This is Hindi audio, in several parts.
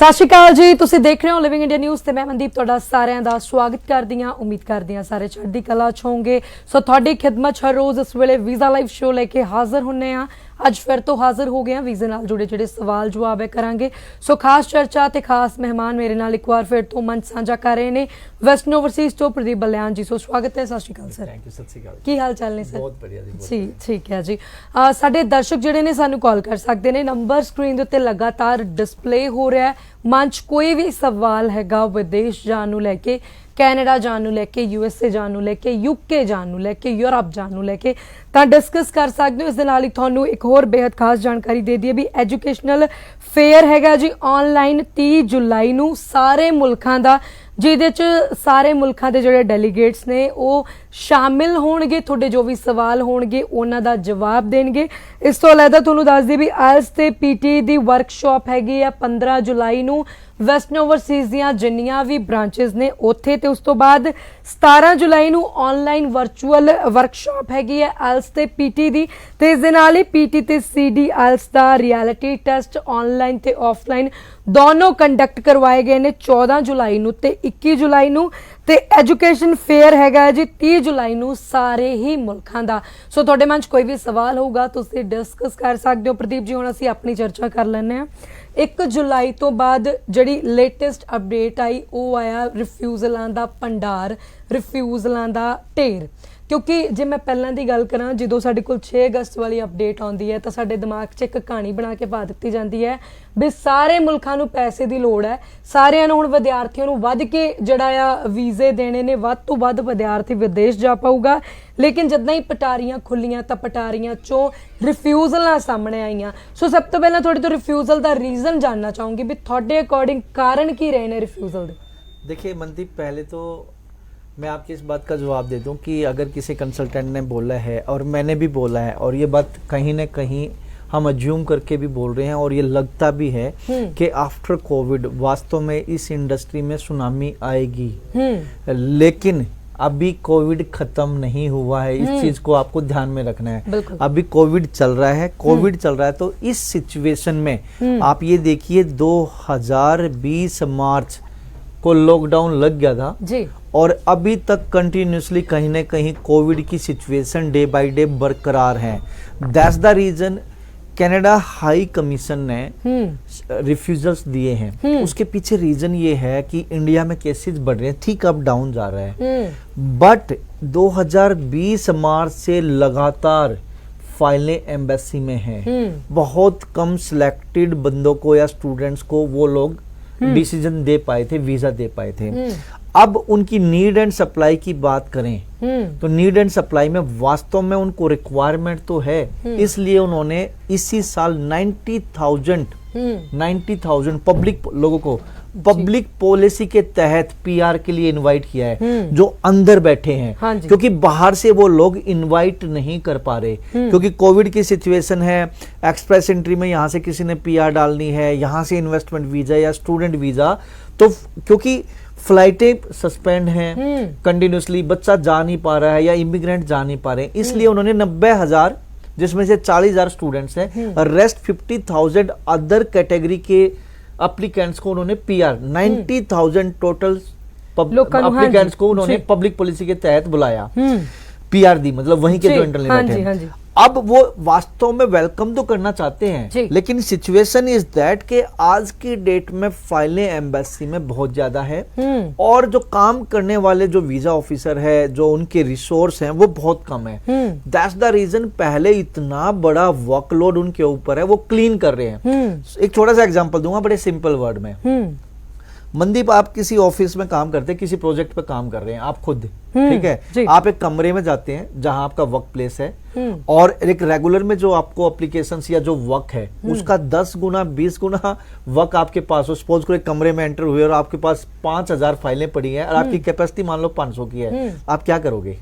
सत श्री अकाल जी, तुसीं देख रहे हो लिविंग इंडिया न्यूज़ ते मैं मनदीप तुहाडा सारिਆਂ ਦਾ स्वागत करदी हां। उम्मीद करदी हां सारे चढ़दी कला च होंगे। सो तुहाडी खिदमत हर रोज़ इस वेले वीज़ा लाइव शो लेके हाज़र हुन्ने आ। अज फिर तो हाज़र हो गए हैं वीज़े नाल जुड़े जिहड़े सवाल जवाब है करांगे। सो खास चर्चा ते खास मेहमान मेरे नाल एक बार फिर तो मंच साझा कर रहे हैं वैस्टर्न ओवरसीज़ तो प्रदीप बलियान जी। सो स्वागत है। सत श्री अकाल सर। Thank you. सत श्री अकाल। की हाल चाल ने सर? बहुत बढ़िया जी, ठीक है जी। साडे दर्शक जिहड़े ने सानू कॉल कर सकते हैं। नंबर स्क्रीन दे उत्ते लगातार डिस्पले हो रहा है। मंच कोई भी सवाल हैगा विदेश जाण नूं लैके, कैनेडा जाण नूं लैके, यूएसए जाण नूं लैके, यूके जाण नूं लैके, यूरोप जाण नूं लैके तां डिस्कस कर सकते हो। इस दे नाल ही तुहानूं एक होर बेहद खास जानकारी दे दी है भी एजुकेशनल फेयर हैगा जी ऑनलाइन 30 जुलाई नूं सारे मुल्कां दा, जिहदे च सारे मुल्कां दे जिहड़े डेलीगेट्स ने वो शामिल होणगे। तुहाडे जो भी सवाल होणगे उन्हां दा जवाब देणगे। इस तो अलहदा तुहानूं दस दी भी आइल्स ते पीटी दी वर्कशॉप हैगी है 15 जुलाई नूं वैस्टर्न ओवरसीज़ दियां जिन्नियां भी ब्रांचेस ने उत्थे, ते उस तो बाद 17 जुलाई नूं ऑनलाइन वर्चुअल वर्कशॉप हैगी है आइल्स ते पीटी दी। ते इस दे नाल ही पीटी ते सीडी आइल्स दा रियलिटी टेस्ट ऑनलाइन ते ऑफलाइन दोनों कंडक्ट करवाए गए ने 14 जुलाई नूं ते 21 जुलाई नूं। ते एजुकेशन फेयर हैगा जी 30 जुलाई नूं सारे ही मुल्कां दा। सो तुहाडे मन च कोई भी सवाल होगा तुसीं डिस्कस कर सकदे हो। प्रदीप जी हुण असीं अपनी चर्चा कर लैंदे हां। 1 जुलाई तो बाद जिहड़ी लेटेस्ट अपडेट आई वो आया रिफ्यूज़लां दा भंडार, रिफ्यूज़लां दा ढेर। क्योंकि जे मैं पहलां दी गल करां, जदों साडे कोल 6 अगस्त वाली अपडेट आउंदी है तो साडे दिमाग 'च एक कहानी बना के पा दित्ती जाती है भी सारे मुल्कां नूं पैसे दी लोड़ है, सारिआं नूं हुण विद्यार्थियों नूं वध के जिहड़ा आ वीज़े देने ने, वध तो वध विद्यार्थी विदेश जा पाऊगा। लेकिन जदां ही पटारियां खुलियां तो पटारियां चों रिफ्यूज़लां सामने आईयां। सो सब तो पहलां तुहाडे तो रिफ्यूज़ल दा रीज़न जानना चाहूँगी भी तुहाडे अकॉर्डिंग कारण की रहे ने रिफ्यूज़ल दे? देखिए मनदीप, पहले तो मैं आपकी इस बात का जवाब दे दूं कि अगर किसी कंसल्टेंट ने बोला है और मैंने भी बोला है और ये बात कहीं ना कहीं हम अज्यूम करके भी बोल रहे हैं और ये लगता भी है कि आफ्टर कोविड वास्तव में इस इंडस्ट्री में सुनामी आएगी, लेकिन अभी कोविड खत्म नहीं हुआ है। इस चीज को आपको ध्यान में रखना है। अभी कोविड चल रहा है, कोविड चल रहा है। तो इस सिचुएशन में आप ये देखिए 2020 मार्च को लॉकडाउन लग गया था जी, और अभी तक कंटिन्यूसली कहीं ना कहीं कोविड की सिचुएशन डे बाय डे बरकरार है। That's the reason Canada high commission ने रिफ्यूजल्स दिए हैं। उसके पीछे रीजन ये है कि इंडिया में केसेस बढ़ रहे हैं, ठीक अप डाउन जा रहा है, बट 2020 मार्च से लगातार फाइलें एम्बेसी में हैं। बहुत कम सिलेक्टेड बंदों को या स्टूडेंट्स को वो लोग डिसीजन दे पाए थे, वीजा दे पाए थे। अब उनकी नीड एंड सप्लाई की बात करें तो नीड एंड सप्लाई में वास्तव में उनको रिक्वायरमेंट तो है, इसलिए उन्होंने इसी साल 90,000 पब्लिक लोगों को पब्लिक पॉलिसी के तहत पीआर के लिए इनवाइट किया है, जो अंदर बैठे हैं। क्योंकि बाहर से वो लोग इनवाइट नहीं कर पा रहे, क्योंकि कोविड की सिचुएशन है। एक्सप्रेस एंट्री में यहां से किसी ने पीआर डालनी है, यहां से इन्वेस्टमेंट वीजा या स्टूडेंट वीजा, तो क्योंकि फ्लाइटें सस्पेंड हैं कंटिन्यूसली, बच्चा जा नहीं पा रहा है या इमिग्रेंट जा नहीं पा रहे हैं, इसलिए उन्होंने 90,000 जिसमें से 40,000 स्टूडेंट्स हैं, रेस्ट 50,000 अदर कैटेगरी के एप्लीकेंट्स को उन्होंने पीआर 90,000 टोटल एप्लीकेंट्स को उन्होंने पब्लिक पॉलिसी के तहत बुलाया, पीआर दी, मतलब वहीं के जो इंटरनल बैठे हैं। अब वो वास्तव में वेलकम तो करना चाहते हैं, लेकिन सिचुएशन इज दैट कि आज की डेट में फाइलें एम्बेसी में बहुत ज्यादा है और जो काम करने वाले जो वीजा ऑफिसर है, जो उनके रिसोर्स हैं, वो बहुत कम है। दैट्स द रीजन पहले इतना बड़ा वर्कलोड उनके ऊपर है, वो क्लीन कर रहे हैं। एक छोटा सा एग्जांपल दूंगा बड़े सिंपल वर्ड में। मनदीप, आप किसी ऑफिस में काम करते हैं, किसी प्रोजेक्ट पे काम कर रहे हैं आप खुद, ठीक है, आप एक कमरे में जाते हैं जहां आपका वर्क प्लेस है, और एक रेगुलर में जो आपको एप्लीकेशंस या जो वर्क है उसका 10 गुना 20 गुना वर्क आपके पास हो। सपोज करो एक कमरे में एंटर हुए और आपके पास 5,000 फाइलें पड़ी हैं और आपकी कैपेसिटी मान लो 500 की है, आप क्या करोगे?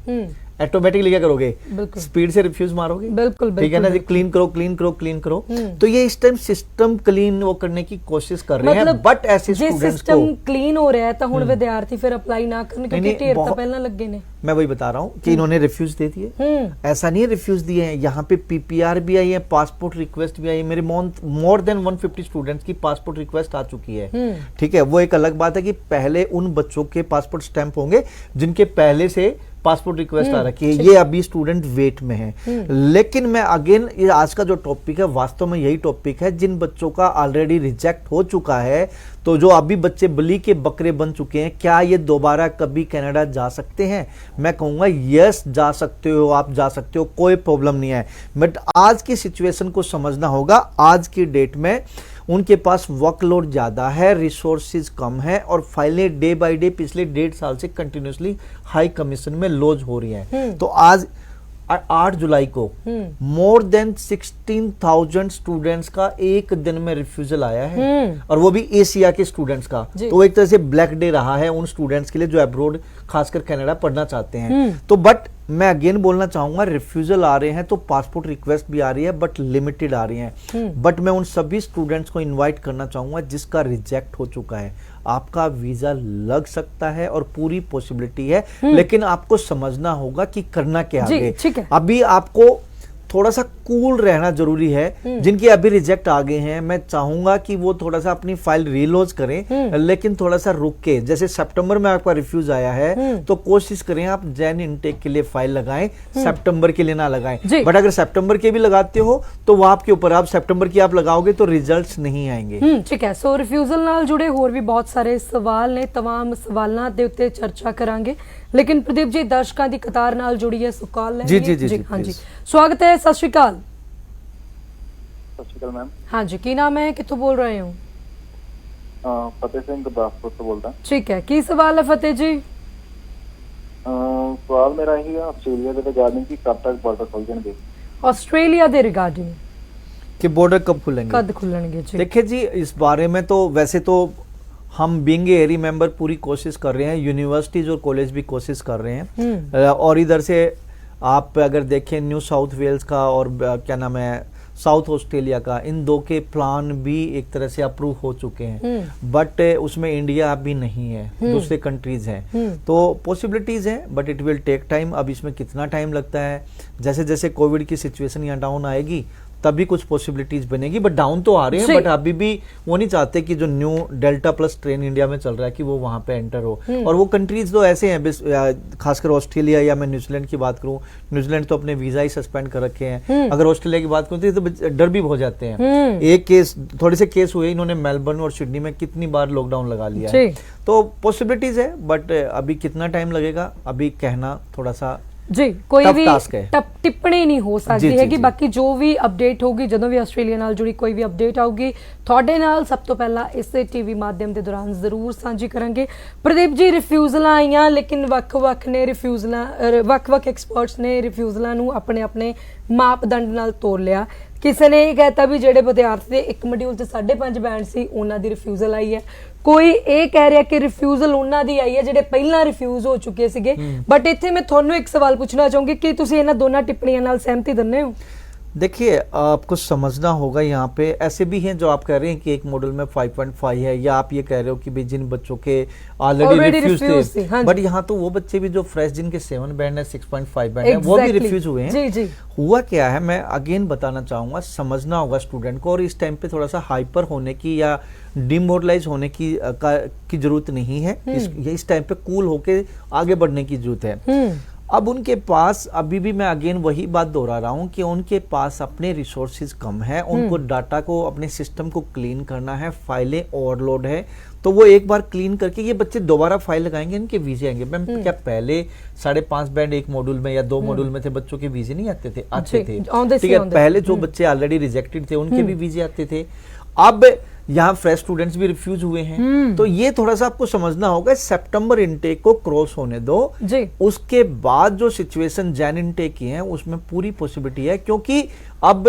ऑटोमेटिकली क्या करोगे, बिल्कुल। स्पीड से रिफ्यूज मारोगे। बिल्कुल ठीक है ना जी, क्लीन करो क्लीन करो क्लीन करो। तो ये इस टाइम सिस्टम क्लीन वो करने की कोशिश कर रहे हैं, बट ऐसे जे स्टूडेंट्स को सिस्टम क्लीन हो रहा है तो हुण विद्यार्थी फिर अप्लाई ना करन क्योंकि ढेर तो पहला लगे ने। मैं वही बता रहा हूँ कि इन्होंने रिफ्यूज दे दिए, ऐसा नहीं रिफ्यूज दिए हैं, यहाँ पे पीपीआर भी आई है, पासपोर्ट रिक्वेस्ट भी आई है। मेरे मोर देन 150 स्टूडेंट्स की पासपोर्ट रिक्वेस्ट आ चुकी है। ठीक है, वो एक अलग बात है कि पहले उन बच्चों के पासपोर्ट स्टैंप होंगे जिनके पहले से पासपोर्ट रिक्वेस्ट आ रखी है, ये अभी स्टूडेंट वेट में है। लेकिन मैं अगेन, ये आज का जो टॉपिक है वास्तव में यही टॉपिक है, जिन बच्चों का ऑलरेडी रिजेक्ट हो चुका है, तो जो अभी बच्चे बलि के बकरे बन चुके हैं, क्या ये दोबारा कभी कनाडा जा सकते हैं? मैं कहूंगा यस, जा सकते हो, आप जा सकते हो, कोई प्रॉब्लम नहीं है। बट आज की सिचुएशन को समझना होगा। आज की डेट में उनके पास वर्कलोड ज्यादा है, रिसोर्सेज कम है, और फाइलें डे बाय डे पिछले 1.5 साल से कंटिन्यूसली हाई कमीशन में लॉज हो रही हैं। तो आज 8 जुलाई को मोर देन 16,000 स्टूडेंट्स का एक दिन में रिफ्यूजल आया है, और वो भी एशिया के स्टूडेंट्स का। तो एक तरह से ब्लैक डे रहा है उन स्टूडेंट्स के लिए जो अब्रॉड खासकर कनाडा पढ़ना चाहते हैं। तो बट मैं अगेन बोलना चाहूंगा, रिफ्यूजल आ रहे हैं तो पासपोर्ट रिक्वेस्ट भी आ रही है, बट लिमिटेड आ रही हैं। बट मैं उन सभी स्टूडेंट्स को इनवाइट करना चाहूंगा जिसका रिजेक्ट हो चुका है, आपका वीजा लग सकता है और पूरी पॉसिबिलिटी है, लेकिन आपको समझना होगा कि करना क्या आगे। अभी आपको थोड़ा सा कूल रहना जरूरी है। जिनके अभी रिजेक्ट आ गए हैं, मैं चाहूंगा कि वो थोड़ा सा अपनी फाइल रीलोज करें, लेकिन थोड़ा सा रुक के, जैसे सितंबर में आपका रिफ्यूज आया है तो कोशिश करें आप जैन इनटेक के लिए फाइल लगाएं, सितंबर के लिए ना लगाएं। बट अगर सितंबर के भी लगाते हो तो वो आपके ऊपर, आप सितंबर की आप लगाओगे तो रिजल्ट्स नहीं आएंगे। ठीक है, सो रिफ्यूजल नाल जुड़े होर भी बहुत सारे सवाल ने, तमाम सवालों के उत्ते चर्चा करांगे। लेकिन प्रदीप जी, दर्शकों की कतार नाल जुड़ी है सो कॉल जी जी जी, हाँ जी, स्वागत है। सत श्री अकाल। सत श्री अकाल मैम। हाँ जी, की नाम है, कितों बोल रहे हो? फतेह सिंह गुरदासपुर से बोलता। ठीक है, की सवाल है फतेह जी? सवाल मेरा यही है ऑस्ट्रेलिया के रिगार्डिंग कि कब तक बॉर्डर खुल जाएंगे। ऑस्ट्रेलिया के रिगार्डिंग कि बॉर्डर कब खुलेंगे, कब खुलेंगे जी? देखिए जी, इस बारे में तो वैसे तो हम बीइंग एरी मेंबर पूरी कोशिश कर रहे हैं, यूनिवर्सिटीज और कॉलेज भी कोशिश कर रहे हैं। और इधर से आप अगर देखें न्यू साउथ वेल्स का और क्या नाम है साउथ ऑस्ट्रेलिया का, इन दो के प्लान भी एक तरह से अप्रूव हो चुके हैं, बट उसमें इंडिया अभी नहीं है, दूसरे कंट्रीज हैं। तो पॉसिबिलिटीज हैं, but it will take time. अब इसमें कितना टाइम लगता है, जैसे जैसे कोविड की सिचुएशन यहाँ डाउन आएगी तभी कुछ पॉसिबिलिटीज बनेगी, बट डाउन तो आ रहे हैं। बट अभी भी वो नहीं चाहते कि जो new delta plus train India में चल रहा है कि वो वहां पे एंटर हो। और वो कंट्रीज तो ऐसे हैं, खासकर ऑस्ट्रेलिया या मैं न्यूजीलैंड की बात करूं, न्यूजीलैंड तो अपने वीजा ही सस्पेंड कर रखे हैं। अगर ऑस्ट्रेलिया की बात करूं तो डर भी हो जाते हैं। एक केस, थोड़े से केस हुए, इन्होंने मेलबर्न और सिडनी में कितनी बार लॉकडाउन लगा लिया है। तो पॉसिबिलिटीज है, बट अभी कितना टाइम लगेगा अभी कहना थोड़ा सा जी, कोई भी टिप्पणी नहीं हो सकती है कि बाकी जो भी अपडेट होगी, जो भी ऑस्ट्रेलिया नाल जुड़ी कोई भी अपडेट आऊगी, थोड़े नाल सब तो पहला इस टीवी माध्यम के दौरान जरूर साझी करेंगे। प्रदीप जी, रिफ्यूजल आईयां, लेकिन वक्-वक् ने रिफ्यूजल, वक्-वक् एक्सपर्ट्स ने रिफ्यूजलों नूं अपने अपने मापदंड नाल तोड़ लिया। किसी ने यह कहता भी जेडे विद्यार्थी एक मॉड्यूल से 5.5 बैंड सी उन्हां दी रिफ्यूजल आई है, कोई ये कह रहा कि रिफ्यूजल उन्हां दी आई है जेडे पहला रिफ्यूज हो चुके सीगे। बट इत्थे मैं थोनू एक सवाल पूछना चाहूंगी कि तुसीं इन्हां दोनों टिप्पणियां नाल सहमति दिंदे हो? देखिए, आपको समझना होगा, यहाँ पे ऐसे भी हैं जो आप कह रहे हैं कि एक मॉडल में 5.5 है, या आप ये कह रहे हो कि भाई जिन बच्चों के ऑलरेडी रिफ्यूज थे, बट यहाँ तो वो बच्चे भी जो फ्रेश जिनके 7 बैंड है, 6.5 बैंड है, वो भी रिफ्यूज हुए हैं। जी जी। हुआ क्या है, मैं अगेन बताना चाहूंगा, समझना होगा स्टूडेंट को, और इस टाइम पे थोड़ा सा हाइपर होने की या डिमोरलाइज होने की जरूरत नहीं है। इस टाइम पे कूल होके आगे बढ़ने की जरूरत है। अब उनके पास अभी भी, मैं अगेन वही बात दोहरा रहा हूं कि उनके पास अपने रिसोर्सेज कम है, उनको डाटा को, अपने सिस्टम को क्लीन करना है, फाइलें ओवरलोड है। तो वो एक बार क्लीन करके ये बच्चे दोबारा फाइल लगाएंगे, इनके वीजे आएंगे। मैम, क्या पहले 5.5 बैंड एक मॉड्यूल में या 2 मॉड्यूल में थे बच्चों के वीजे नहीं आते थे? आते थे, ठीक है। पहले जो बच्चे ऑलरेडी रिजेक्टेड थे उनके भी वीजे आते थे। अब यहाँ फ्रेश स्टूडेंट्स भी रिफ्यूज हुए हैं। तो ये थोड़ा सा आपको समझना होगा, सितंबर इनटेक को क्रॉस होने दो जी। उसके बाद जो सिचुएशन जैन इनटेक की है उसमें पूरी पॉसिबिलिटी है, क्योंकि अब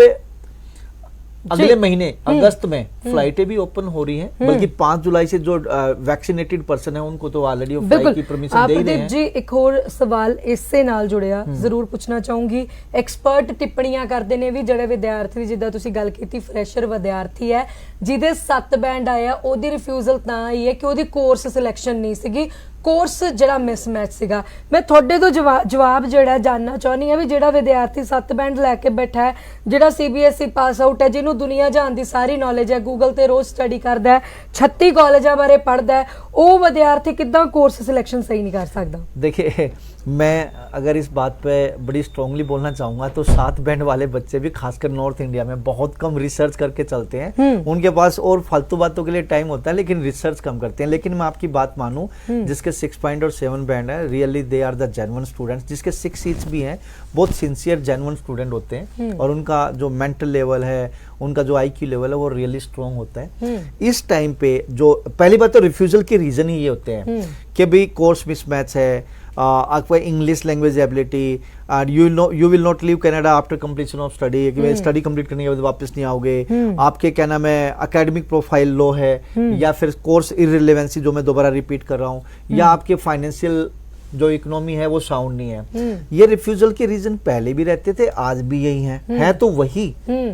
अगले महीने अगस्त में फ्लाइटें भी ओपन हो रही हैं, बल्कि 5 जुलाई से जो वैक्सीनेटेड पर्सन है उनको तो ऑलरेडी फ्लाइट की परमिशन दे ही रहे हैं। जी एक और सवाल इससे ਨਾਲ ਜੁੜਿਆ ਜ਼ਰੂਰ ਪੁੱਛਣਾ ਚਾਹੂੰਗੀ। ਐਕਸਪਰਟ ਟਿੱਪਣੀਆਂ ਕਰਦੇ ਨੇ ਵੀ ਜਿਹੜੇ ਵਿਦਿਆਰਥੀ ਜਿੱਦਾਂ ਤੁਸੀਂ ਗੱਲ ਕੀਤੀ ਫਰੈਸ਼ਰ ਵਿਦਿਆਰਥੀ ਹੈ ਜਿਹਦੇ 7 ਬੈਂਡ ਆਇਆ ਉਹਦੀ ਰਿਫਿਊਜ਼ਲ ਤਾਂ ਆਈ ਹੈ ਕਿ ਉਹਦੀ ਕੋਰਸ ਸਿਲੈਕਸ਼ਨ ਨਹੀਂ ਸੀਗੀ, ਕੋਰਸ ਜਿਹੜਾ ਮਿਸਮੈਚ ਸੀਗਾ। ਮੈਂ ਤੁਹਾਡੇ ਤੋਂ ਜਵਾਬ ਜਿਹੜਾ ਜਾਨਣਾ ਚਾਹੁੰਦੀ ਹਾਂ ਵੀ ਜਿਹੜਾ ਵਿਦਿਆਰਥੀ 7 ਬੈਂਡ ਲੈ ਕੇ ਬੈਠਾ ਹੈ, ਜਿਹੜਾ CBSE ਪਾਸ ਆਊਟ ਹੈ, ਜਿਹਨੂੰ ਦੁਨੀਆ ਜਹਾਨ ਦੀ ਸਾਰੀ ਨੌਲੇਜ ਹੈ, ਗੂਗਲ ਤੇ ਰੋਜ਼ ਸਟੱਡੀ ਕਰਦਾ ਹੈ, 36 ਕਾਲਜਾਂ ਬਾਰੇ ਪੜ੍ਹਦਾ ਹੈ, ਉਹ ਵਿਦਿਆर्थी कितना कोर्स सिलेक्शन सही नहीं कर सकता? देखिए मैं अगर इस बात पे बड़ी स्ट्रांगली बोलना चाहूंगा तो 7 बैंड वाले बच्चे भी खासकर नॉर्थ इंडिया में बहुत कम रिसर्च करके चलते हैं। उनके पास और फालतू बातों के लिए टाइम होता है लेकिन रिसर्च कम करते हैं। लेकिन मैं आपकी बात मानूं, जिसके 6 पॉइंट और 7 बैंड है, really they are the genuine students. जिसके 6 ईच भी हैं, बहुत सिंसियर जेन्युइन स्टूडेंट होते हैं और उनका जो मेंटल लेवल है, उनका जो IQ लेवल है वो रियली स्ट्रॉन्ग होता है। इस टाइम पे जो पहली बात तो रिफ्यूजल के रीजन ही ये होते हैं कि भाई कोर्स मिसमैच है, आपका English language ability, you will not leave Canada after completion of study, study complete करने के बाद वापस नहीं आओगे, आपके क्या नाम है एकेडमिक प्रोफाइल लो है, या फिर कोर्स इररिलेवेंसी जो मैं दोबारा रिपीट कर रहा हूँ, या आपके फाइनेंशियल जो इकोनॉमी है वो साउंड नहीं है। ये रिफ्यूजल के रीजन पहले भी रहते थे, आज भी यही है तो वही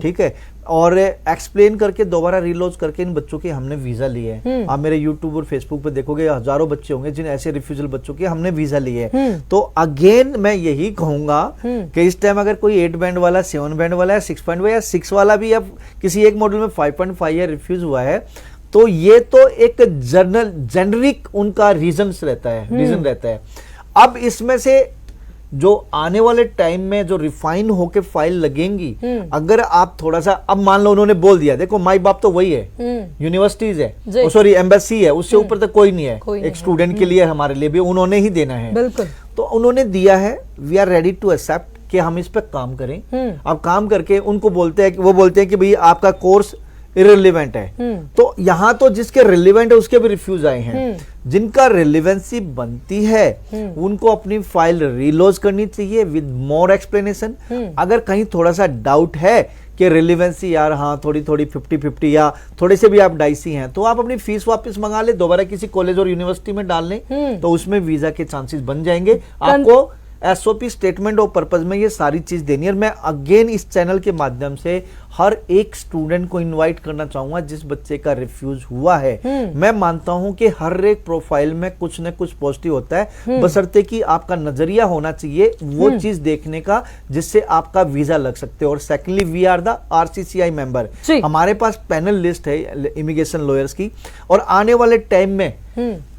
ठीक है। और एक्सप्लेन करके दोबारा रिलोज करके इन बच्चों के हमने वीजा लिए हैं। आप मेरे यूट्यूब और फेसबुक पे देखोगे हजारों बच्चे होंगे जिन ऐसे रिफ्यूजल बच्चों के हमने वीजा लिए हैं। तो अगेन मैं यही कहूंगा कि इस टाइम अगर कोई 8 बैंड वाला, 7 बैंड वाला, 6 पॉइंट या 6 वाला भी अब किसी एक मॉडल में 5.5 या रिफ्यूज हुआ है, तो ये तो एक जेनरिक उनका रीजन रहता है। अब इसमें से जो आने वाले टाइम में जो रिफाइन होके फाइल लगेंगी, अगर आप थोड़ा सा, अब मान लो उन्होंने बोल दिया, देखो माई बाप तो वही है, यूनिवर्सिटीज है, सॉरी एम्बेसी है, उससे ऊपर तक कोई नहीं है, एक स्टूडेंट के लिए, हमारे लिए भी उन्होंने ही देना है। बिल्कुल। तो उन्होंने दिया है, we are ready to accept कि हम इस पे काम करें। अब काम करके उनको बोलते हैं, वो बोलते हैं कि भाई आपका कोर्स इररिलेवेंट है, तो यहां तो जिसके रिलेवेंट है उसके भी रिफ्यूज आए हैं। जिनका रिलेवेंसी बनती है उनको अपनी फाइल रीलोज करनी चाहिए विद मोर एक्सप्लेनेशन। अगर कहीं थोड़ा सा डाउट है कि रिलेवेंसी यार हाँ थोड़ी 50-50 या थोड़े से भी आप डाइसी हैं, तो आप अपनी फीस वापस मंगा ले, दोबारा किसी कॉलेज और यूनिवर्सिटी में डाल लें, तो उसमें वीजा के चांसेस बन जाएंगे। आपको SOP स्टेटमेंट और पर्पज में ये सारी चीज देनी है। और मैं अगेन इस चैनल के माध्यम से हर एक स्टूडेंट को इनवाइट करना चाहूंगा जिस बच्चे का रिफ्यूज हुआ है। मैं मानता हूं कि हर एक प्रोफाइल में कुछ न कुछ पॉजिटिव होता है, बशर्ते कि आपका नजरिया होना चाहिए वो चीज देखने का जिससे आपका वीजा लग सकते हो। और secondly we are the RCCI member, हमारे पास पैनल लिस्ट है इमिग्रेशन लॉयर्स की, और आने वाले टाइम में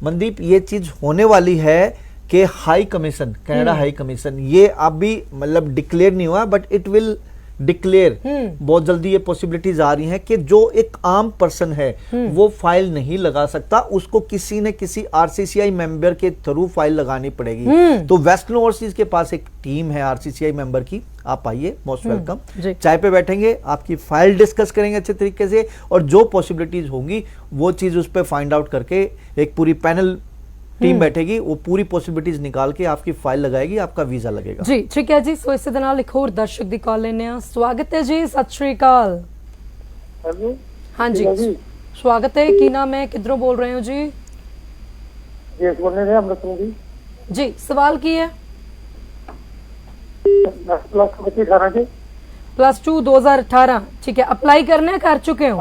मनदीप ये चीज होने वाली है कि high commission, Canada high commission, ये अभी मतलब डिक्लेयर नहीं हुआ बट इट विल डिक्लेयर, बहुत जल्दी ये पॉसिबिलिटीज आ रही हैं कि जो एक आम पर्सन है वो फाइल नहीं लगा सकता, उसको किसी न किसी RCCI मेंबर के थ्रू फाइल लगानी पड़ेगी। तो वेस्टर्न ओवरसीज के पास एक टीम है RCCI मेंबर की, आप आइए, मोस्ट वेलकम। चाय पे बैठेंगे, आपकी फाइल डिस्कस करेंगे अच्छे तरीके से, और जो पॉसिबिलिटीज होंगी वो चीज उस पर फाइंड आउट करके एक पूरी पैनल टीम बैठेगी, वो पूरी पॉसिबिलिटीज निकाल के आपकी फाइल लगाएगी, आपका वीजा लगेगा। जी ठीक है जी। सो इस दे नाल एक होर दर्शक दी कॉल लेने आ। स्वागत है जी, सत श्री अकाल। हाँ जी स्वागत है, की नाम है, किधरों बोल रहे हो जी? जी सवाल की है? +2 2018, ठीक है। अप्लाई करना है, कर चुके हो?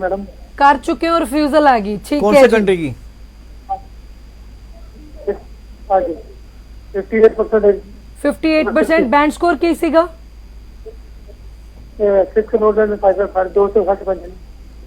मैडम कर चुके हो, रिफ्यूजल आ गई, ठीक है। कौन से कंट्री की? 58% बैंड स्कोर की सीगा?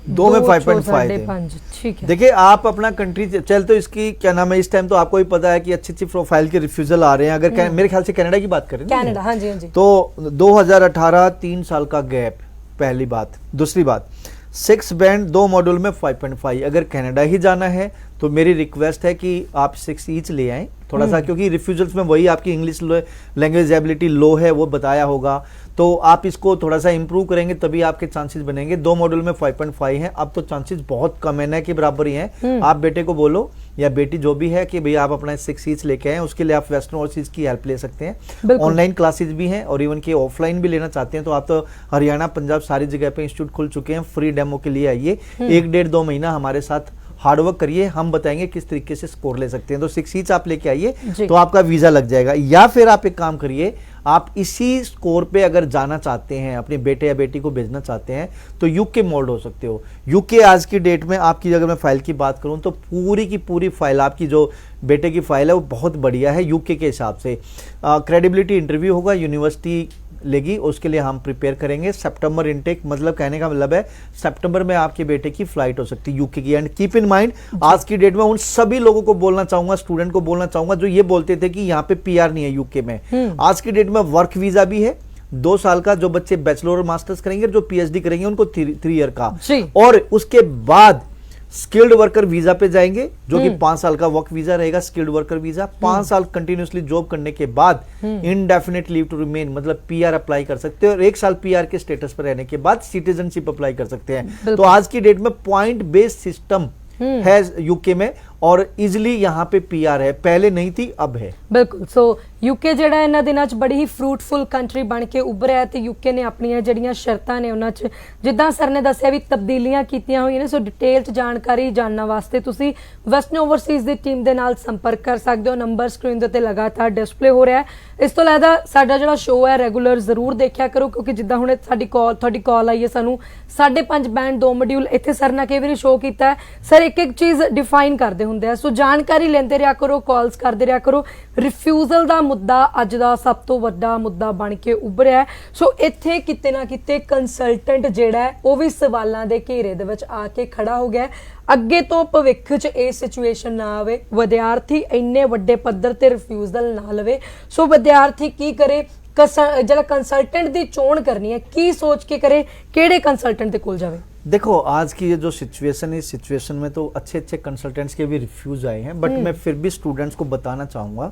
2 में 5.5, ठीक है। देखिए आप अपना कंट्री चल, तो इसकी क्या नाम है, इस टाइम तो आपको भी पता है कि अच्छी प्रोफाइल के रिफ्यूजल आ रहे हैं। अगर मेरे ख्याल से कनाडा की बात करें, कनाडा, हाँ जी हाँ जी, तो 2018 3 साल का गैप, पहली बात। दूसरी बात, 6 बैंड 2 मॉड्यूल में 5.5। अगर कनाडा ही जाना है तो मेरी रिक्वेस्ट है कि आप 6 ईच ले आएं थोड़ा सा, क्योंकि रिफ्यूजल्स में वही आपकी इंग्लिश लैंग्वेज एबिलिटी लो है वो बताया होगा, तो आप इसको थोड़ा सा इंप्रूव करेंगे तभी आपके चांसेस बनेंगे। 2 मॉड्यूल में 5.5 हैं, अब तो चांसेस बहुत कम है, न के बराबर ही हैं। आप बेटे को बोलो या बेटी जो भी है कि भैया आप अपना 6 ईच लेके आए, उसके लिए आप वेस्टर्न ओवरसीज की हेल्प ले सकते हैं। ऑनलाइन क्लासेज भी हैं और इवन के ऑफलाइन भी लेना चाहते हैं तो आप तो हरियाणा पंजाब सारी जगह पे इंस्टीट्यूट खुल चुके हैं। फ्री डेमो के लिए आइए, 1-1.5-2 महीना हमारे साथ हार्डवर्क करिए, हम बताएंगे किस तरीके से स्कोर ले सकते हैं। तो 6 ईच आप लेके आइए तो आपका वीजा लग जाएगा। या फिर आप एक काम करिए, आप इसी स्कोर पे अगर जाना चाहते हैं, अपने बेटे या बेटी को भेजना चाहते हैं तो यूके मोल्ड हो सकते हो। यूके आज की डेट में आपकी, अगर मैं फाइल की बात करूं तो पूरी की पूरी फाइल, आपकी जो बेटे की फाइल है वो बहुत बढ़िया है यूके के हिसाब से। क्रेडिबिलिटी इंटरव्यू होगा, यूनिवर्सिटी लेगी, उसके लिए हम प्रिपेयर करेंगे। सितंबर इनटेक, मतलब कहने का मतलब है सितंबर में आपके बेटे की फ्लाइट हो सकती है यूके की। एंड कीप इन माइंड, आज की डेट में उन सभी लोगों को बोलना चाहूंगा, स्टूडेंट को बोलना चाहूंगा जो ये बोलते थे कि यहाँ पे पीआर नहीं है यूके में। आज की डेट में वर्क वीजा भी है 2 साल का, जो बच्चे बैचलर और मास्टर्स करेंगे, जो पीएचडी करेंगे उनको 3 ईयर का, और उसके बाद स्किल्ड वर्कर वीजा पे जाएंगे जो कि 5 साल का वर्क वीजा रहेगा, स्किल्ड वर्कर वीजा। 5 साल कंटिन्यूसली जॉब करने के बाद इनडेफिनेट लीव टू रिमेन, मतलब पीआर अप्लाई कर सकते हैं, और 1 साल पीआर के स्टेटस पर रहने के बाद सिटीजनशिप अप्लाई कर सकते हैं। तो आज की डेट में पॉइंट बेस्ड सिस्टम है यूके में, और इजिली यहाँ पे पीआर है, पहले नहीं थी अब है। बिल्कुल। सो यूके ਜਿਹੜਾ ਇਹਨਾਂ ਦਿਨਾਂ 'ਚ ਬੜੀ ਹੀ ਫਰੂਟਫੁਲ ਕੰਟਰੀ ਬਣ ਕੇ ਉੱਭਰਿਆ ਤੇ ਯੂਕੇ ਨੇ ਆਪਣੀਆਂ ਜਿਹੜੀਆਂ ਸ਼ਰਤਾਂ ਨੇ ਉਹਨਾਂ 'ਚ ਜਿੱਦਾਂ ਸਰ ਨੇ ਦੱਸਿਆ ਵੀ ਤਬਦੀਲੀਆਂ ਕੀਤੀਆਂ ਹੋਈਆਂ ਨੇ। ਸੋ ਡਿਟੇਲ 'ਚ ਜਾਣਕਾਰੀ ਜਾਣਨ ਵਾਸਤੇ ਤੁਸੀਂ ਵੈਸਟਰਨ ਓਵਰਸੀਜ਼ ਦੀ ਟੀਮ ਦੇ ਨਾਲ ਸੰਪਰਕ ਕਰ ਸਕਦੇ ਹੋ। ਨੰਬਰ ਸਕਰੀਨ ਦੇ ਉੱਤੇ ਲਗਾਤਾਰ ਡਿਸਪਲੇ ਹੋ ਰਿਹਾ ਹੈ। ਇਸ ਤੋਂ ਇਲਾਵਾ ਸਾਡਾ ਜਿਹੜਾ ਸ਼ੋਅ ਹੈ ਰੈਗੂਲਰ ਜ਼ਰੂਰ ਦੇਖਿਆ ਕਰੋ, ਕਿਉਂਕਿ ਜਿੱਦਾਂ ਹੁਣ ਤੁਹਾਡੀ ਕਾਲ ਆਈ ਹੈ ਸਾਨੂੰ 5.5 ਬੈਂਡ 2 ਮੋਡਿਊਲ, ਇੱਥੇ ਸਰ ਨੇ ਕਈ ਵਾਰੀ ਸ਼ੋਅ ਕੀਤਾ ਹੈ। ਸਰ ਇੱਕ ਇੱਕ ਚੀਜ਼ ਡਿਫਾਈਨ ਕਰਦੇ ਹੁੰਦੇ ਆ, ਸੋ ਜਾਣਕਾਰੀ ਲੈਂਦੇ ਰਿਹਾ ਕਰੋ, ਕਾਲਸ ਕਰਦੇ ਰਿਹਾ ਕਰੋ। ਰਿਫਿਊਜ਼ਲ ਦਾ ਮੁੱਦਾ ਅੱਜ ਦਾ ਸਭ ਤੋਂ ਵੱਡਾ ਮੁੱਦਾ ਬਣ ਕੇ ਉੱਭਰਿਆ। ਸੋ ਇੱਥੇ ਕਿਤੇ ਨਾ ਕਿਤੇ ਕੰਸਲਟੈਂਟ ਜਿਹੜਾ ਹੈ ਉਹ ਵੀ ਸਵਾਲਾਂ ਦੇ ਘੇਰੇ ਦੇ ਵਿੱਚ ਆ ਕੇ ਖੜਾ ਹੋ ਗਿਆ। ਅੱਗੇ ਤੋਂ ਭਵਿੱਖ 'ਚ ਇਹ ਸਿਚੁਏਸ਼ਨ ਨਾ ਆਵੇ, ਵਿਦਿਆਰਥੀ ਇੰਨੇ ਵੱਡੇ ਪੱਧਰ ਤੇ ਰਿਫਿਊਜ਼ਲ ਨਾ ਲਵੇ। ਸੋ ਵਿਦਿਆਰਥੀ ਕੀ ਕਰੇ, ਜਿਹੜਾ कंसल्टेंट ਦੀ ਚੋਣ ਕਰਨੀ ਹੈ ਕੀ ਸੋਚ ਕੇ ਕਰੇ, ਕਿਹੜੇ कंसल्टेंट ਦੇ ਕੋਲ ਜਾਵੇ। देखो आज की ये जो सिचुएशन है, इस सिचुएशन में तो अच्छे अच्छे कंसल्टेंट्स के भी रिफ्यूज आए हैं, बट मैं फिर भी स्टूडेंट्स को बताना चाहूँगा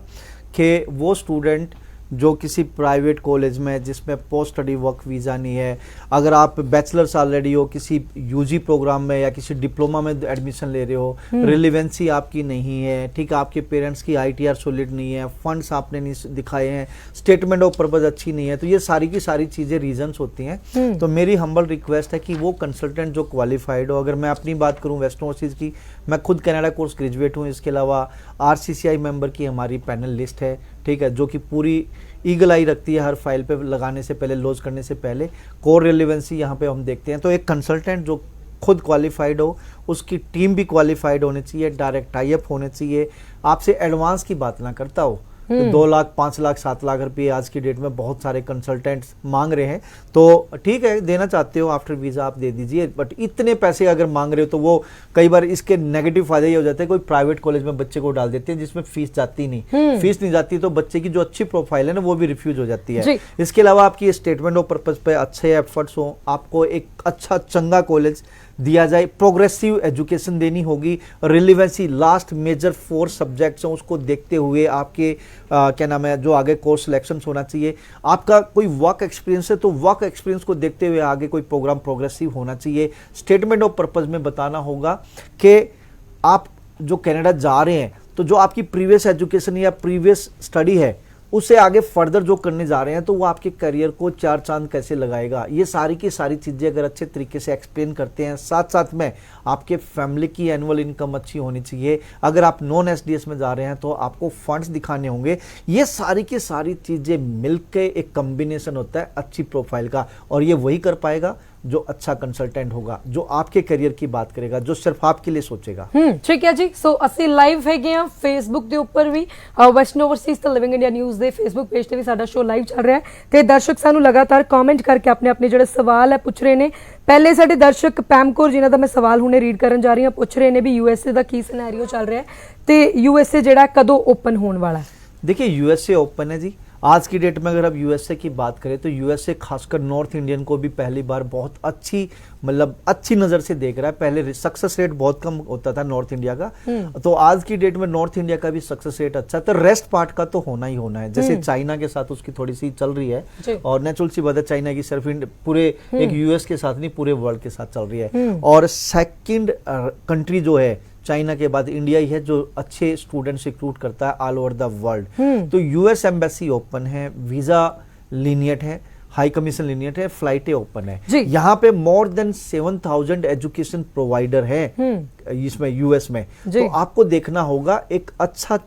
कि वो स्टूडेंट जो किसी प्राइवेट कॉलेज में जिसमें पोस्ट स्टडी वर्क वीज़ा नहीं है, अगर आप बैचलर्स ऑलरेडी हो, किसी यूजी प्रोग्राम में या किसी डिप्लोमा में एडमिशन ले रहे हो, रिलेवेंसी आपकी नहीं है, ठीक है, आपके पेरेंट्स की आईटीआर सॉलिड नहीं है, फंड्स आपने नहीं दिखाए हैं, स्टेटमेंट ऑफ पर्पज अच्छी नहीं है, तो ये सारी की सारी चीज़ें रीजंस होती हैं। तो मेरी हम्बल रिक्वेस्ट है कि वो कंसल्टेंट जो क्वालिफाइड हो, अगर मैं अपनी बात करूँ वेस्टर्न ओवरसीज़ की, मैं खुद कनाडा कोर्स ग्रेजुएट हूँ, इसके अलावा आरसीसीआई मेंबर की हमारी पैनल लिस्ट है, ठीक है, जो कि पूरी ईगल आई रखती है हर फाइल पे लगाने से पहले, लॉन्च करने से पहले। कोर रिलेवेंसी यहाँ पे हम देखते हैं। तो एक कंसल्टेंट जो खुद क्वालिफाइड हो, उसकी टीम भी क्वालिफाइड होनी चाहिए, डायरेक्ट टाई अप होने चाहिए, आपसे एडवांस की बात ना करता हो। 2 लाख 5 लाख 7 लाख रुपए आज की डेट में बहुत सारे कंसल्टेंट्स मांग रहे हैं। तो ठीक है, देना चाहते हो आफ्टर वीजा आप दे दीजिए, बट इतने पैसे अगर मांग रहे हो तो वो कई बार इसके नेगेटिव फायदे ये हो जाते हैं, कोई प्राइवेट कॉलेज में बच्चे को डाल देते हैं जिसमें फीस जाती नहीं, फीस नहीं जाती तो बच्चे की जो अच्छी प्रोफाइल है ना वो भी रिफ्यूज हो जाती है। इसके अलावा आपकी स्टेटमेंट ऑफ पर्पज पे अच्छे एफर्ट्स हो, आपको एक अच्छा चंगा कॉलेज दिया जाए, प्रोग्रेसिव एजुकेशन देनी होगी, रिलेवेंसी लास्ट मेजर 4 सब्जेक्ट्स हैं उसको देखते हुए आपके क्या नाम है जो आगे कोर्स सिलेक्शन होना चाहिए। आपका कोई वर्क एक्सपीरियंस है तो वर्क एक्सपीरियंस को देखते हुए आगे कोई प्रोग्राम प्रोग्रेसिव होना चाहिए। स्टेटमेंट ऑफ पर्पज में बताना होगा कि आप जो कनाडा जा रहे हैं तो जो आपकी प्रीवियस एजुकेशन या प्रीवियस स्टडी है उससे आगे फर्दर जो करने जा रहे हैं तो वो आपके करियर को 4 चांद कैसे लगाएगा, ये सारी की सारी चीज़ें अगर अच्छे तरीके से एक्सप्लेन करते हैं। साथ साथ में आपके फैमिली की एनुअल इनकम अच्छी होनी चाहिए, अगर आप नॉन एसडीएस में जा रहे हैं तो आपको फंड्स दिखाने होंगे। ये सारी की सारी चीज़ें मिलकर एक कम्बिनेशन होता है अच्छी प्रोफाइल का, और ये वही कर पाएगा जो अच्छा कंसल्टेंट होगा, जो आपके करियर की बात करेगा, जो सिर्फ आपके लिए सोचेगा। ठीक है जी। सो ਅਸੀਂ ਲਾਈਵ ਹੈਗੇ ਆ ਫੇਸਬੁੱਕ ਦੇ ਉੱਪਰ ਵੀ, ਵੈਸਟਰਨ ਓਵਰਸੀਜ਼ ਤੇ ਲਿਵਿੰਗ ਇੰਡੀਆ ਨਿਊਜ਼ ਦੇ ਫੇਸਬੁੱਕ ਪੇਜ ਤੇ ਵੀ ਸਾਡਾ ਸ਼ੋਅ ਲਾਈਵ ਚੱਲ ਰਿਹਾ ਹੈ ਤੇ ਦਰਸ਼ਕ ਸਾਨੂੰ ਲਗਾਤਾਰ ਕਮੈਂਟ ਕਰਕੇ ਆਪਣੇ ਆਪਣੇ ਜਿਹੜੇ ਸਵਾਲ ਹੈ ਪੁੱਛ ਰਹੇ ਨੇ। ਪਹਿਲੇ ਸਾਡੇ ਦਰਸ਼ਕ ਪੈਮਕੌਰ ਜਿਨ੍ਹਾਂ ਦਾ ਮੈਂ ਸਵਾਲ ਹੁਣੇ ਰੀਡ ਕਰਨ ਜਾ ਰਹੀ ਹਾਂ ਪੁੱਛ ਰਹੇ ਨੇ ਵੀ यूएसए ਦਾ ਕੀ ਸਿਨੈਰੀਓ ਚੱਲ ਰਿਹਾ ਹੈ ਤੇ यूएसए ਜਿਹੜਾ ਕਦੋਂ ओपन होने वाला है। देखिए यूएसए ओपन है जी। आज की डेट में अगर आप यूएसए की बात करें तो यूएसए खासकर नॉर्थ इंडियन को भी पहली बार बहुत अच्छी मतलब अच्छी नज़र से देख रहा है। पहले सक्सेस रेट बहुत कम होता था नॉर्थ इंडिया का, तो आज की डेट में नॉर्थ इंडिया का भी सक्सेस रेट अच्छा है। तो रेस्ट पार्ट का तो होना ही होना है, जैसे चाइना के साथ उसकी थोड़ी सी चल रही है, और नेचुरल सी बात है चाइना की सिर्फ पूरे एक यूएस के साथ नहीं पूरे वर्ल्ड के साथ चल रही है। और सेकंड कंट्री जो है चाइना के बाद इंडिया ही है जो अच्छे स्टूडेंट्स रिक्रूट करता है ऑल ओवर द वर्ल्ड। तो यूएस एम्बेसी ओपन है, वीजा लीनियट है, हाई कमीशन लीनियट है, फ्लाइटें ओपन है। यहाँ पे मोर देन 7000 एजुकेशन प्रोवाइडर है इसमें यूएस में। तो आपको देखना होगा एक अच्छा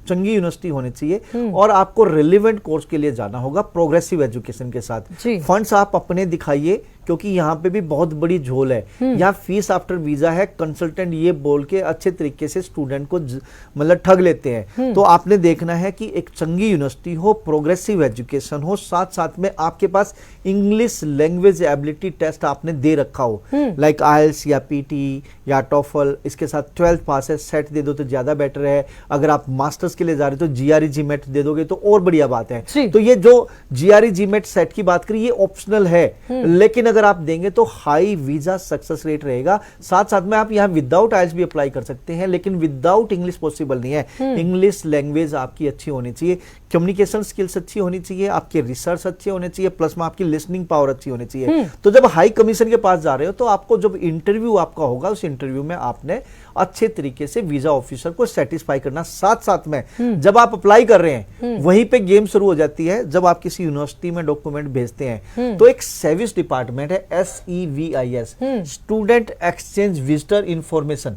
चंगी यूनिवर्सिटी होनी चाहिए और आपको रिलेवेंट कोर्स के लिए जाना होगा प्रोग्रेसिव एजुकेशन के साथ। फंड्स आप अपने दिखाइए क्योंकि यहाँ पे भी बहुत बड़ी झोल है। यहाँ फीस आफ्टर वीजा है, कंसल्टेंट ये बोल के अच्छे तरीके से स्टूडेंट को मतलब ठग लेते हैं। तो आपने देखना है कि एक चंगी यूनिवर्सिटी हो, प्रोग्रेसिव एजुकेशन हो, साथ साथ में आपके पास इंग्लिश लैंग्वेज एबिलिटी टेस्ट आपने दे रखा हो, लाइक आईएलटीएस या पीटी या टॉफल। इसके साथ 12th पास है, सेट दे दो तो ज्यादा बेटर है। अगर आप मास्टर्स के लिए जा रहे हो तो जीआरई जीमेट दे दोगे तो और बढ़िया बात है। तो ये जो जीआरई जीमेट सेट की बात करी ये ऑप्शनल है, लेकिन अगर आप देंगे तो हाई वीजा सक्सेस रेट रहेगा। साथ साथ में आप यहां विदाउट आईएलटीएस भी अप्लाई कर सकते हैं, लेकिन विदाउट इंग्लिश पॉसिबल नहीं है। इंग्लिश लैंग्वेज आपकी अच्छी होनी चाहिए, कम्युनिकेशन स्किल्स अच्छी होनी चाहिए, आपके रिसर्च अच्छे होने चाहिए, प्लस में आपकी लिसनिंग पावर अच्छी होनी चाहिए। तो जब हाई कमीशन के पास जा रहे हो तो आपको जब इंटरव्यू आपका होगा उस इंटरव्यू में आपने अच्छे तरीके से वीजा ऑफिसर को सेटिस्फाई करना। साथ साथ में जब आप अप्लाई कर रहे हैं वहीं पे गेम शुरू हो जाती है। जब आप किसी यूनिवर्सिटी में डॉक्यूमेंट भेजते हैं तो एक सेविस डिपार्टमेंट है, SEVIS, student exchange visitor information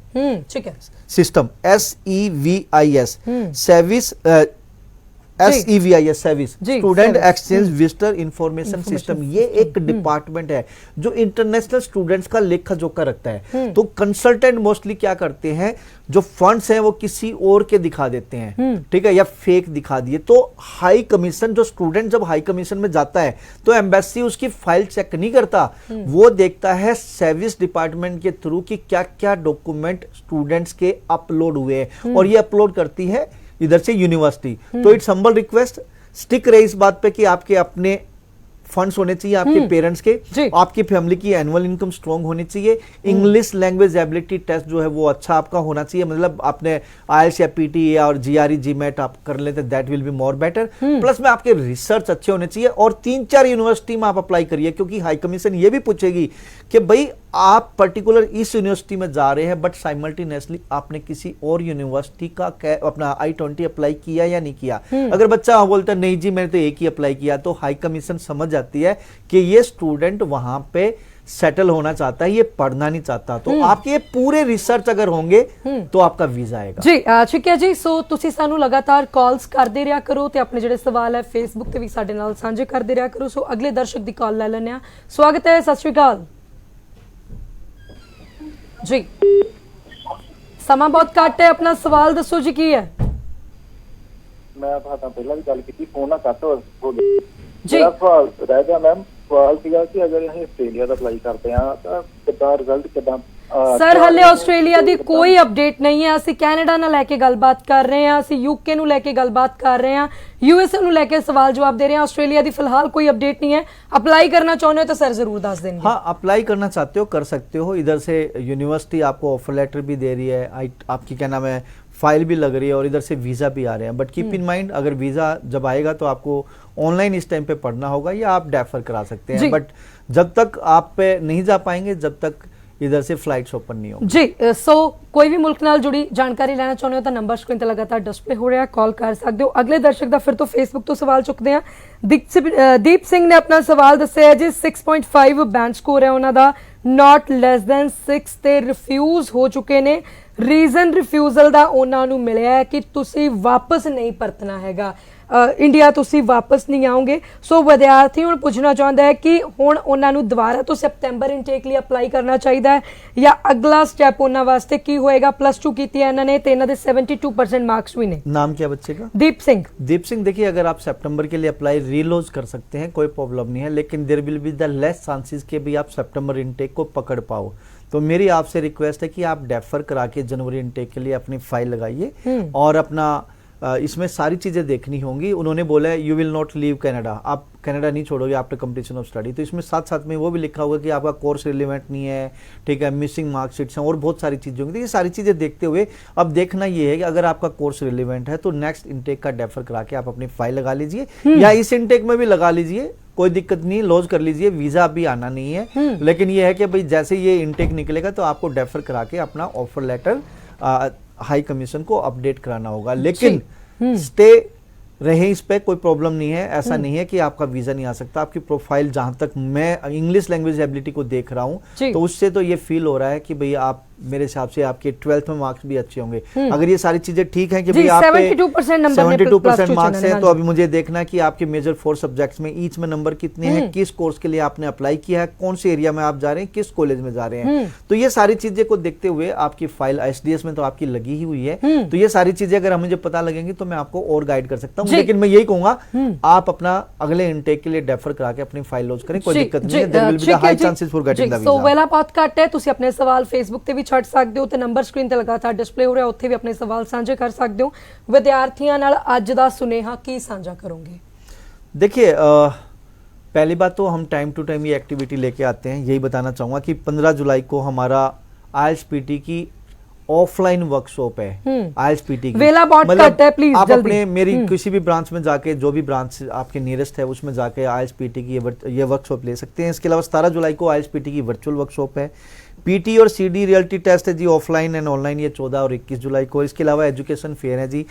system, SEVIS सेविस, SEVIS student exchange visitor information system. ये एक डिपार्टमेंट है जो इंटरनेशनल स्टूडेंट्स का लेखा जोखा रखता है। तो कंसल्टेंट मोस्टली क्या करते हैं, जो फंड्स हैं वो किसी और के दिखा देते हैं, ठीक है, या फेक दिखा दिए। तो हाई कमीशन, जो स्टूडेंट जब हाई कमीशन में जाता है तो एम्बेसी उसकी फाइल चेक नहीं करता, वो देखता है सर्विस डिपार्टमेंट के थ्रू कि क्या क्या डॉक्यूमेंट स्टूडेंट्स के अपलोड हुए हैं, और ये अपलोड करती है इधर से यूनिवर्सिटी। तो इट्स हम्बल रिक्वेस्ट, स्टिक रहे इस बात पे कि आपके अपने फंड्स होने चाहिए, आपके पेरेंट्स के, आपकी फैमिली की एनुअल इनकम स्ट्रांग होनी चाहिए, इंग्लिश लैंग्वेज एबिलिटी टेस्ट जो है वो अच्छा आपका होना चाहिए, मतलब आपने आईएलटीएस या पीटी और जीआरई जीमेट आप कर लेते, that will be more better. Plus में आपके रिसर्च अच्छे होने चाहिए और 3-4 यूनिवर्सिटी में आप अप्लाई करिए, क्योंकि हाई कमीशन ये भी पूछेगी कि भाई आप पर्टिकुलर इस यूनिवर्सिटी में जा रहे हैं बट साइमल्टेनियसली आपने किसी और यूनिवर्सिटी का अपना I-20 अप्लाई किया या नहीं किया। अगर बच्चा बोलता नहीं जी मैंने तो एक ही अप्लाई किया, तो हाई कमीशन समझ जाती है कि ये स्टूडेंट वहां पे सेटल होना चाहता है, ये पढ़ना नहीं चाहता। तो आपके ये पूरे रिसर्च अगर होंगे तो आपका वीजा आएगा जी। ठीक है जी। सो ਤੁਸੀਂ ਸਾਨੂੰ ਲਗਾਤਾਰ ਕਾਲਸ ਕਰਦੇ ਰਿਹਾ ਕਰੋ ਤੇ ਆਪਣੇ ਜਿਹੜੇ ਸਵਾਲ ਹੈ ਫੇਸਬੁੱਕ ਤੇ ਵੀ ਸਾਡੇ ਨਾਲ ਸਾਂਝੇ ਕਰਦੇ ਰਿਹਾ ਕਰੋ। ਸੋ ਅਗਲੇ ਦਰਸ਼ਕ ਦੀ ਕਾਲ ਲੈ ਲੈਣੇ ਆ। ਸਵਾਗਤ ਹੈ, ਸਤਿ ਸ਼੍ਰੀ ਅਕਾਲ जी। ਸਮਾਂ ਬਹੁਤ ਘੱਟ ਹੈ, ਆਪਣਾ ਸਵਾਲ ਦੱਸੋ ਜੀ ਕੀ ਹੈ। ਮੈਂ ਤੁਹਾਡਾ ਪਹਿਲਾਂ ਵੀ ਗੱਲ ਕੀਤੀ, ਫੋਨ ਨਾ ਕੱਟ ਹੋ ਗਿਆ ਜੀ। ਮੇਰਾ ਸਵਾਲ ਰਹਿ ਗਿਆ ਮੈਮ, ਸਵਾਲ ਸੀਗਾ ਕਿ ਅਗਰ ਅਸੀਂ ਆਸਟ੍ਰੇਲੀਆ ਦਾ ਅਪਲਾਈ ਕਰਦੇ ਆ ਤਾਂ ਕਿੱਦਾਂ ਰਿਜ਼ਲਟ ਕਿੱਦਾਂ। ਸਰ ਹਲੇ ਆਸਟ੍ਰੇਲੀਆ ਦੀ ਕੋਈ ਅਪਡੇਟ ਨਹੀਂ ਹੈ। ਅਸੀਂ ਕੈਨੇਡਾ ਨਾਲ ਲੈ ਕੇ ਗੱਲਬਾਤ ਕਰ ਰਹੇ ਹਾਂ, ਅਸੀਂ यूके ਨੂੰ ਲੈ ਕੇ ਗੱਲਬਾਤ ਕਰ ਰਹੇ ਹਾਂ, USA ਨੂੰ ਲੈ ਕੇ ਸਵਾਲ ਜਵਾਬ ਦੇ ਰਹੇ हैं। ऑस्ट्रेलिया ਦੀ फिलहाल कोई अपडेट नहीं है। अप्लाई करना चाहते हो तो सर जरूर दस देंगे। हाँ, अप्लाई करना चाहते हो कर सकते हो। इधर से यूनिवर्सिटी आपको ऑफर लेटर भी दे रही है, आपकी क्या नाम है फाइल भी लग रही है, और इधर से वीजा भी आ रहे हैं। बट कीप इन माइंड अगर वीजा जब आएगा तो आपको ऑनलाइन इस टाइम पे पढ़ना होगा या आप डेफर करा सकते हैं। बट जब तक आप पे नहीं जा पाएंगे जब तक इधर से फ्लाइट्स ओपन नहीं होंगी जी। सो कोई भी मुल्क नाल जुड़ी जानकारी लेना चाहते हो तो नंबर स्क्रीन ते लगातार डिस्प्ले हो रहा है, कॉल कर सकते हो। अगले दर्शक का फिर तो फेसबुक तो सवाल चुकते हैं। दीप सिंह ने अपना सवाल दस्या है जी। 6.5 बैंड स्कोर है उन्होंने, नॉट लैस दैन 6 ते रिफ्यूज हो चुके ने। रीजन रिफ्यूजल का उन्होंने मिलया है कि तुसी वापस नहीं परतना हैगा इंडिया, तुसी वापस नहीं आओगे। सो विद्यार्थी हुण पुछना चाहता है कि हुण उन्होंने दोबारा तो सितंबर इनटेक लिए अप्लाई करना चाहिए है या अगला स्टैप उन्होंने वास्ते की होएगा। +2 की इन्होंने ते इन्होंने 72% मार्क्स भी ने। नाम क्या बच्चे का? दीप सिंह। दीप सिंह, देखिए अगर आप सितंबर के लिए अप्लाई रीलोज कर सकते हैं, कोई प्रॉब्लम नहीं है, लेकिन there will be the less chances के भी आप सितंबर इनटेक को पकड़ पाओ। तो मेरी आपसे रिक्वेस्ट है कि आप डेफर करा के जनवरी इनटेक के लिए अपनी फाइल लगाइए और अपना इसमें सारी चीजें देखनी होंगी। उन्होंने बोला है you will not leave Canada, आप कनाडा नहीं छोड़ोगे आफ्टर कंप्लीशन ऑफ स्टडी। तो इसमें साथ साथ में वो भी लिखा होगा कि आपका कोर्स रिलेवेंट नहीं है, ठीक है, मिसिंग मार्कशीट्स हैं और बहुत सारी चीजें होंगी। तो ये सारी चीजें देखते हुए अब देखना ये है कि अगर आपका कोर्स रिलेवेंट है तो नेक्स्ट इनटेक का डेफर करा के आप अपनी फाइल लगा लीजिए या इस इनटेक में भी लगा लीजिए, कोई दिक्कत नहीं, लॉज कर लीजिए, वीजा अभी आना नहीं है। लेकिन ये है कि भाई जैसे ये इनटेक निकलेगा तो आपको डेफर करा के अपना ऑफर लेटर हाई कमीशन को अपडेट कराना होगा। लेकिन स्टे रहे, इस पे कोई प्रॉब्लम नहीं है। ऐसा नहीं है कि आपका वीजा नहीं आ सकता। आपकी प्रोफाइल, जहां तक मैं इंग्लिश लैंग्वेज एबिलिटी को देख रहा हूं, तो उससे तो ये फील हो रहा है कि भाई आप, मेरे हिसाब से आपके 12th में मार्क्स भी अच्छे होंगे। अगर ये सारी चीजें ठीक हैं कि भाई आपके 72% मार्क्स हैं, तो अभी मुझे देखना है कि आपके मेजर 4 सब्जेक्ट्स में ईच में नंबर कितने हैं, किस कोर्स के लिए आपने अप्लाई किया है, कौन से एरिया में आप जा रहे हैं, किस कॉलेज में जा रहे हैं। तो ये सारी चीजें को देखते हुए आपकी फाइल एसडीएस में तो आपकी लगी ही हुई है। तो ये सारी चीजें अगर मुझे पता लगेंगी तो मैं आपको और गाइड कर सकता हूँ। लेकिन मैं यही कहूंगा, आप अपना अगले इनटेक के लिए डेफर करा के अपनी फाइल लॉन्च करें, कोई दिक्कत नहीं है। There will be the high chances for getting the visa. So वेला बहुत घट है, ਤੁਸੀਂ ਆਪਣੇ ਸਵਾਲ ਫੇਸਬੁੱਕ ਤੇ ਵੀ ਛੱਡ ਸਕਦੇ ਹੋ ਤੇ ਨੰਬਰ ਸਕਰੀਨ ਤੇ ਲਗਾਤਾਰ ਡਿਸਪਲੇ ਹੋ ਰਿਹਾ, ਉੱਥੇ ਵੀ ਆਪਣੇ ਸਵਾਲ ਸਾਂਝੇ ਕਰ ਸਕਦੇ ਹੋ। ਵਿਦਿਆਰਥੀਆਂ ਨਾਲ ਅੱਜ ਦਾ ਸੁਨੇਹਾ ਕੀ ਸਾਂਝਾ ਕਰੋਗੇ? देखिए, पहली बात तो हम टाइम टू टाइम ये एक्टिविटी लेके आते हैं। यही बताना चाहूँगा कि 15 जुलाई को हमारा IELTS-PT की ऑफलाइन वर्कशॉप है। IELTS-PT की वेला बहुत कट है, प्लीज आप जल्दी। अपने मेरी किसी भी ब्रांच में जाके, जो भी ब्रांच आपके नियरेस्ट है उसमें जाके IELTS-PT की ये वर्कशॉप ले सकते हैं। इसके अलावा 17 जुलाई को IELTS-PT की वर्चुअल वर्कशॉप है। PT और CD रियलिटी टेस्ट है जी, ऑफलाइन एंड ऑनलाइन, ये 14 और 21 जुलाई को। इसके अलावा एजुकेशन फेयर है जी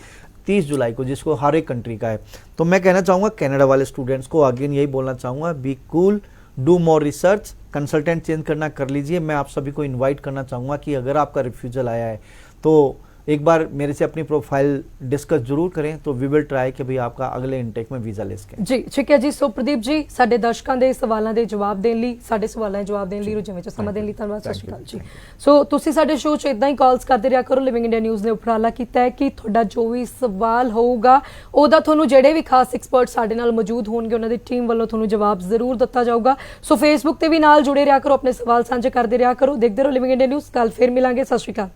30 जुलाई को, जिसको हर एक कंट्री का है। तो मैं कहना चाहूँगा कनाडा वाले स्टूडेंट्स को अगेन यही बोलना चाहूँगा, be cool, do more research, consultant change करना कर लीजिए। मैं आप सभी को इनवाइट करना चाहूँगा कि अगर आपका रिफ्यूजल आया है तो एक बार मेरे से अपनी प्रोफाइल डिस्कस जरूर करें, तो वी विल ट्राई कि भाई आपका अगले इनटेक में वीज़ा ले सकें। जी ठीक है जी। सो प्रदीप जी, ਸਾਡੇ ਦਰਸ਼ਕਾਂ ਦੇ ਸਵਾਲਾਂ ਦੇ ਜਵਾਬ ਦੇਣ ਲਈ, ਸਾਡੇ ਸਵਾਲਾਂ ਦੇ ਜਵਾਬ ਦੇਣ ਲਈ, ਰੁਝੇਵੇਂ ਵਿੱਚ ਸਮਾਂ ਦੇਣ ਲਈ ਧੰਨਵਾਦ। ਸਤਿ ਸ਼੍ਰੀ ਅਕਾਲ ਜੀ। ਸੋ ਤੁਸੀਂ ਸਾਡੇ ਸ਼ੋਅ 'ਚ ਇਦਾਂ ਹੀ ਕਾਲਸ ਕਰਦੇ ਰਿਹਾ ਕਰੋ। ਲਿਵਿੰਗ ਇੰਡੀਆ ਨਿਊਜ਼ ਨੇ ਉਪਰਾਲਾ ਕੀਤਾ ਹੈ ਕਿ ਤੁਹਾਡਾ ਜੋ ਵੀ ਸਵਾਲ ਹੋਊਗਾ ਉਹਦਾ ਤੁਹਾਨੂੰ ਜਿਹੜੇ ਵੀ ਖਾਸ ਐਕਸਪਰਟ ਸਾਡੇ ਨਾਲ ਮੌਜੂਦ ਹੋਣਗੇ ਉਹਨਾਂ ਦੀ ਟੀਮ ਵੱਲੋਂ ਤੁਹਾਨੂੰ ਜਵਾਬ ਜ਼ਰੂਰ ਦਿੱਤਾ ਜਾਊਗਾ। ਸੋ ਫੇਸਬੁੱਕ ਤੇ ਵੀ ਨਾਲ ਜੁੜੇ ਰਿਹਾ ਕਰੋ, ਆਪਣੇ ਸਵਾਲ ਸਾਂਝੇ ਕਰਦੇ ਰਿਹਾ ਕਰੋ। ਦੇਖਦੇ ਰਹੋ ਲਿਵਿੰਗ ਇੰਡੀਆ ਨਿਊਜ਼। ਕੱਲ ਫਿਰ ਮਿਲਾਂਗੇ। ਸਤਿ ਸ਼੍ਰੀ ਅਕਾਲ।